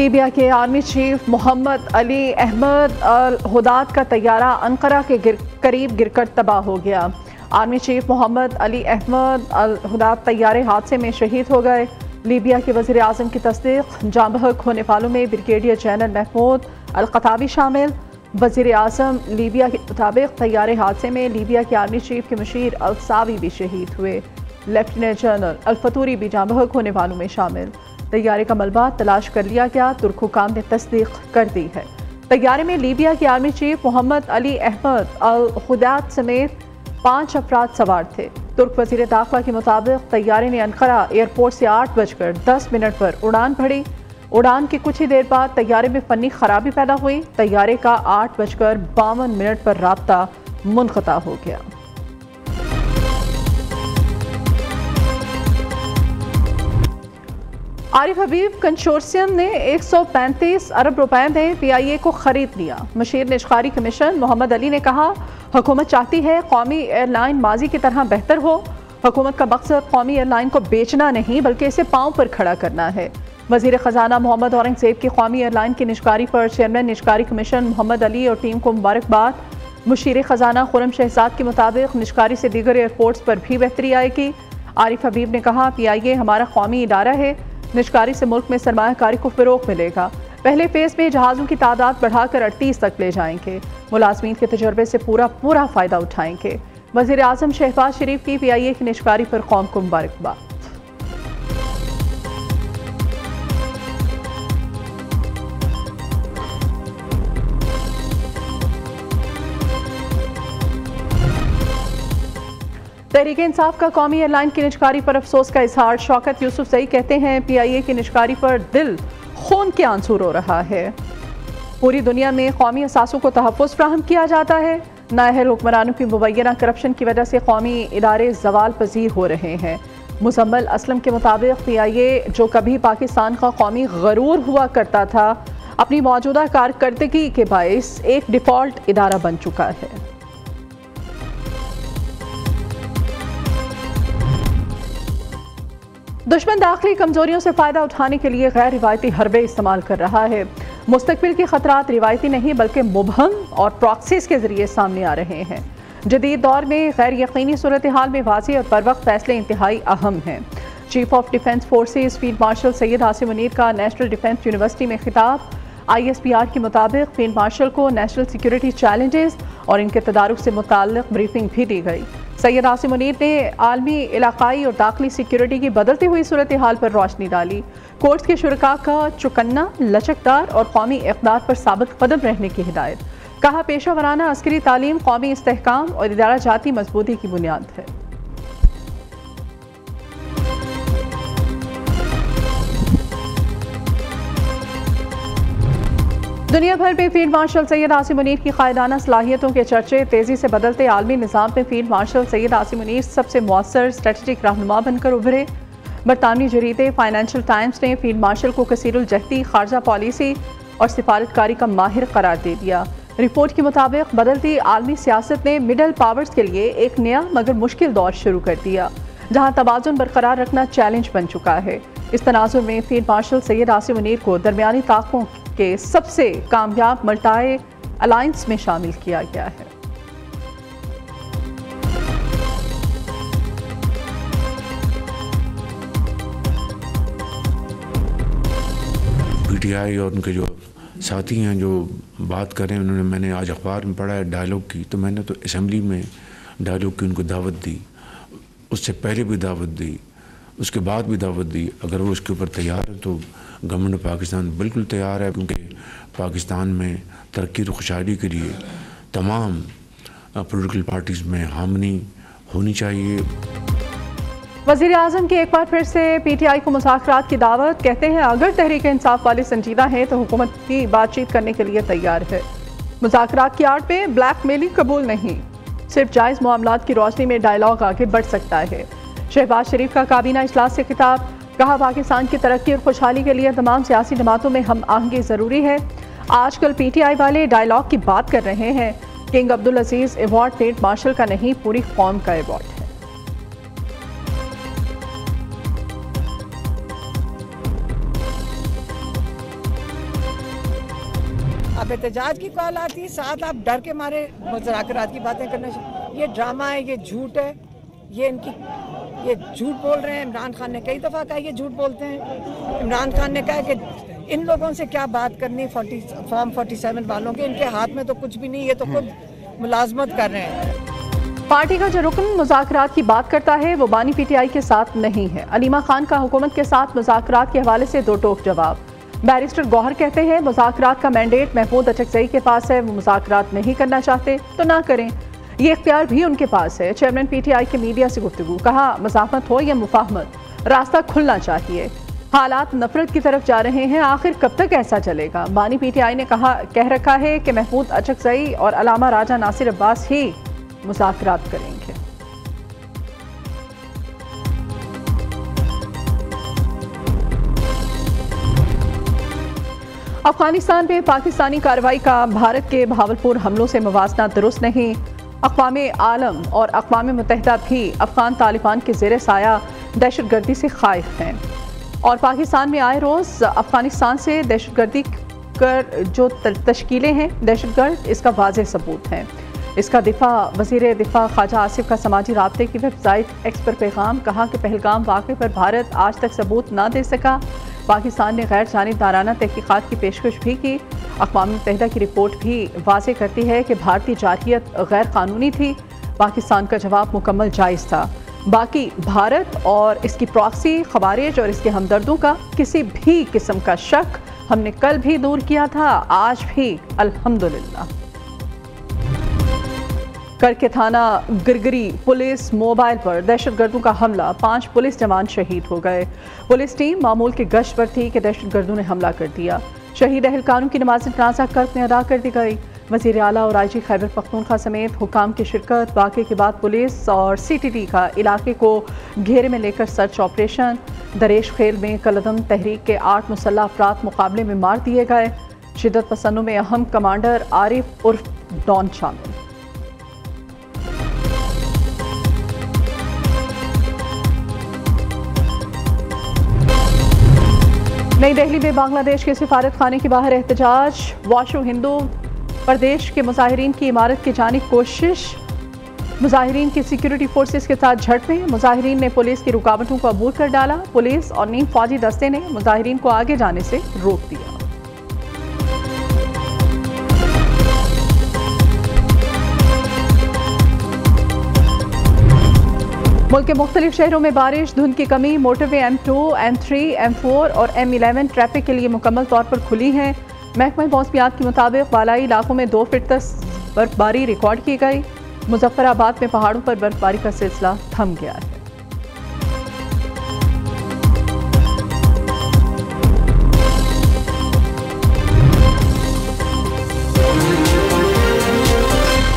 Libya के army chief Mohammad Ali Ahmad अल हुदाद का तैयारा Ankara के करीब गिरकर तबाह हो गया। आर्मी चीफ मोहम्मद अली अहमद अल हुदाद तैयारे हादसे में शहीद हो गए। लीबिया के वज़ीर आज़म की तस्दीक, जाँ बहक होने वालों में ब्रिगेडियर जनरल महमूद अल क़ताबी शामिल। वज़ीर आज़म लीबिया के मुताबिक तैयारे हादसे में लीबिया के आर्मी चीफ के मुशीर अल सावी भी शहीद हुए। लेफ्टिनेंट जनरल अल फतूरी भी जाँ बहक होने वालों में शामिल। तैयारे का मलबा तलाश कर लिया गया, तुर्क हुकाम ने तस्दीक कर दी है। तैयारे में लीबिया के आर्मी चीफ मोहम्मद अली अहमद अल हुदाद समेत 5 अफराद सवार थे। तुर्क वज़ीर दाखिला के मुताबिक तैयारे ने अंकारा एयरपोर्ट से 8:10 पर उड़ान भरी। उड़ान के कुछ ही देर बाद तैयारे में फनी खराबी पैदा हुई। तैयारे का 8:52 पर राब्ता मुनक़ता हो गया। आरिफ हबीब कंसोर्शियम ने 135 अरब रुपए में PIA को खरीद लिया। मशीर निशकारी कमीशन मोहम्मद अली ने कहा, हुकूमत चाहती है कौमी एयरलाइन माजी की तरह बेहतर हो। हुकूमत का मकसद कौमी एयरलाइन को बेचना नहीं बल्कि इसे पांव पर खड़ा करना है। वजीर खजाना मोहम्मद औरंगजेब की कौमी एयरलाइन की निशकारी पर चेयरमैन निशकारी कमीशन मोहम्मद अली और टीम को मुबारकबाद। मुशीर खजाना खुरम शहजाद के मुताबिक निशकारी से दीगर एयरपोर्ट्स पर भी बेहतरी आएगी। आरिफ हबीब ने कहा, PIA हमारा कौमी इदारा है। निशकारी से मुल्क में सरमायाकारी को फ़रोग़ मिलेगा। पहले फेज़ में जहाज़ों की तादाद बढ़ाकर 38 तक ले जाएंगे। मुलाजमीन के तजर्बे से पूरा फ़ायदा उठाएंगे। वज़ीर आज़म शहबाज शरीफ की PIA की निशकारी पर कौम को मुबारकबाद। तहरीक इंसाफ का कौमी एयरलाइन की निशकारी पर अफसोस का इजहार। शौकत यूसुफजई कहते हैं, PIA की निशकारी पर दिल खून के आंसू रो रहा है। पूरी दुनिया में कौमी असासों को तहफ़्फ़ुज़ फ्राहम किया जाता है। नाअहल हुक्मरानों की मुबैना करप्शन की वजह से कौमी इदारे ज़वाल पजीर हो रहे हैं। मुज़म्मिल असलम के मुताबिक PIA जो कभी पाकिस्तान का कौमी गरूर हुआ करता था, अपनी मौजूदा कारकर्दगी के बाइस एक डिफ़ॉल्ट इदारा बन चुका है। दुश्मन दाखिली कमजोरियों से फ़ायदा उठाने के लिए गैर रिवायती हरबे इस्तेमाल कर रहा है। मुस्तकबिल के खतरात रिवायती नहीं बल्कि मुबहम और प्रॉक्सीज़ के जरिए सामने आ रहे हैं। जदीद दौर में गैर यकीनी सूरत हाल में वाज़ेह और बरवक्त फैसले इंतहाई अहम हैं। Chief of defence forces field marshal Syed Asim Munir का नेशनल डिफेंस यूनिवर्सिटी में खिताब। ISPR के मुताबिक फील्ड मार्शल को नेशनल सिक्योरिटी चैलेंजेस और इनके तदारुक से मुताल्लिक़ ब्रीफिंग भी दी गई। सैयद आसिम मुनीर ने आलमी, इलाकाई और दाखिली सिक्योरिटी की बदलती हुई सूरत हाल पर रोशनी डाली। कोर्ट्स के शुरका का चुकन्ना, लचकदार और कौमी इक़दार पर साबित कदम रहने की हिदायत। कहा, पेशा वराना अस्करी तालीम कौमी इस्तेहकाम और इदारा जाती मजबूती की बुनियाद है। दुनिया भर में फील्ड मार्शल सैयद आसिम मुनीर की कायदाना सलाहियतों के चर्चे। तेज़ी से बदलते आलमी निज़ाम में फील्ड मार्शल सैयद आसिम मुनीर सबसे मौसर स्ट्रेटजिक रहनुमा बनकर उभरे। बरतानवी जरीदे फाइनेंशियल टाइम्स ने फील्ड मार्शल को कसीरुल जहदी खारजा पॉलिसी और सिफारतकारी का माहिर करार दे दिया। रिपोर्ट के मुताबिक बदलती आलमी सियासत ने मिडल पावर्स के लिए एक नया मगर मुश्किल दौर शुरू कर दिया, जहाँ तवाज़ुन बरकरार रखना चैलेंज बन चुका है। इस तनाजुर में फील्ड मार्शल सैयद आसिम मुनीर को दरमियानी ताकतों के सबसे कामयाब मल्टाई अलायंस में शामिल किया गया है। PTI और उनके जो साथी हैं जो बात कर रहे हैं, उन्होंने, मैंने आज अखबार में पढ़ा है डायलॉग की, तो मैंने तो असेंबली में डायलॉग की उनको दावत दी, उससे पहले भी दावत दी, उसके बाद भी दावत दी। अगर वो उसके ऊपर तैयार है तो गवर्नमेंट पाकिस्तान बिल्कुल तैयार है, क्योंकि पाकिस्तान में तरक्की और खुशहाली के लिए तमाम पॉलिटिकल पार्टीज़ में हामनी होनी चाहिए। वज़ीर आज़म की एक बार फिर से PTI को मुज़ाकरात की दावत। कहते हैं, अगर तहरीक इंसाफ वाले संजीदा हैं तो हुकूमत की बातचीत करने के लिए तैयार है। मुज़ाकरात की आड़ में ब्लैक मेलिंग कबूल नहीं, सिर्फ जायज़ मामलात की रोशनी में डायलॉग आगे बढ़ सकता है। शहबाज शरीफ का काबीना इजलास से खिताब। कहा, पाकिस्तान की तरक्की और खुशहाली के लिए तमाम सियासी जमातों में हम आहंगी ज़रूरी है। आजकल PTI वाले डायलॉग की बात कर रहे हैं। किंग अब्दुल अजीज़ अवार्ड फील्ड मार्शल का नहीं, पूरी कौम का अवार्ड है। अब एहतजाज की कॉल आती है, साथ आप डर के मारे मुज़ाकरात की बातें करना चाहिए। ये ड्रामा है, ये झूठ है, ये झूठ बोल रहे हैं। इमरान खान ने कई दफ़ा कहा ये झूठ बोलते हैं। इमरान खान ने कहा कि इन लोगों से क्या बात करनी फॉर्म 47 वालों के, इनके हाथ में तो कुछ भी नहीं, ये तो खुद मुलाजमत कर रहे हैं। पार्टी का जो रुकन मुज़ाकरात की बात करता है वो बानी पीटीआई के साथ नहीं है। अलीमा खान का हुकूमत के साथ मुज़ाकरात के हवाले से दो टोक जवाब। बैरिस्टर गौहर कहते हैं मुज़ाकरात का मैंडेट महमूद अचकज़ई के पास है, वो मुज़ाकरात नहीं करना चाहते तो ना करें, ये इख्तियार भी उनके पास है। चेयरमैन पीटीआई के मीडिया से गुफ्तगू, कहा मज़ाहमत हो या मुफाहमत, रास्ता खुलना चाहिए। हालात नफरत की तरफ जा रहे हैं, आखिर कब तक ऐसा चलेगा। बानी पीटीआई ने कह रखा है कि महमूद अचकज़ई और अलामा राजा नासिर अब्बास ही मुज़ाकरात करेंगे। अफगानिस्तान में पाकिस्तानी कार्रवाई का भारत के भावलपुर हमलों से मुवाजना दुरुस्त नहीं। अक़वामे आलम और अक़वामे मुत्तहिदा भी अफ़गान तालिबान के ज़ेरे साया दहशतगर्दी से खाइफ हैं और पाकिस्तान में आए रोज़ अफ़गानिस्तान से दहशतगर्दी कर जो तश्कीलें हैं दहशतगर्द, इसका वाज़ेह सबूत है। इसका दिफा वज़ीर दिफा ख्वाजा आसिफ का समाजी राब्ते की वेबसाइट एक्स पर पैगाम, कहा कि पहलगाम वाक़े पर भारत आज तक सबूत ना दे सका। पाकिस्तान ने गैर जानिबदाराना तहकीकात की पेशकश भी की। अक़वाम मुत्तहिदा की रिपोर्ट भी वाज़े करती है कि भारतीय जारहियत गैर कानूनी थी। पाकिस्तान का जवाब मुकम्मल जायज़ था। बाकी भारत और इसकी प्रॉक्सी ख़वारिज और इसके हमदर्दों का किसी भी किस्म का शक हमने कल भी दूर किया था, आज भी अल्हम्दुलिल्लाह। करके थाना गिरगिरी पुलिस मोबाइल पर दहशतगर्दों का हमला, 5 पुलिस जवान शहीद हो गए। पुलिस टीम मामूल की गश्त पर थी कि दहशतगर्दों ने हमला कर दिया। शहीद अहलकारों की नमाज जनाजा कर्ब में अदा कर दी गई। वज़ीर आला और IG खैबर पख्तूनख्वा समेत हुकाम की शिरकत। वाक़े के बाद पुलिस और CTD का इलाके को घेरे में लेकर सर्च ऑपरेशन। दरेश खेल में कलदम तहरीक के 8 मुसल्लह अफराद मुकाबले में मार दिए गए। शिद्दत पसंदों में अहम कमांडर आरिफ उर्फ डॉन शामिल। नई दिल्ली में बांग्लादेश के सिफारत खाने के बाहर एहतजाज। वाशो हिंदू प्रदेश के मुजाहिरीन की इमारत की जानिब कोशिश। मुजाहिरीन की सिक्योरिटी फोर्सेस के साथ झड़पें। मुजाहिरीन ने पुलिस की रुकावटों को अबूर कर डाला। पुलिस और नीम फौजी दस्ते ने मुजाहिरीन को आगे जाने से रोक दिया। मुल्क के मुख्तलिफ शहरों में बारिश, धुंध की कमी। मोटरवे M2, M3, M4 और M11 ट्रैफिक के लिए मुकम्मल तौर पर खुली हैं। महकमा मौसमियात के मुताबिक बालाई इलाकों में 2 फीट तक बर्फबारी रिकॉर्ड की गई। मुजफ्फराबाद में पहाड़ों पर बर्फबारी का सिलसिला थम गया है।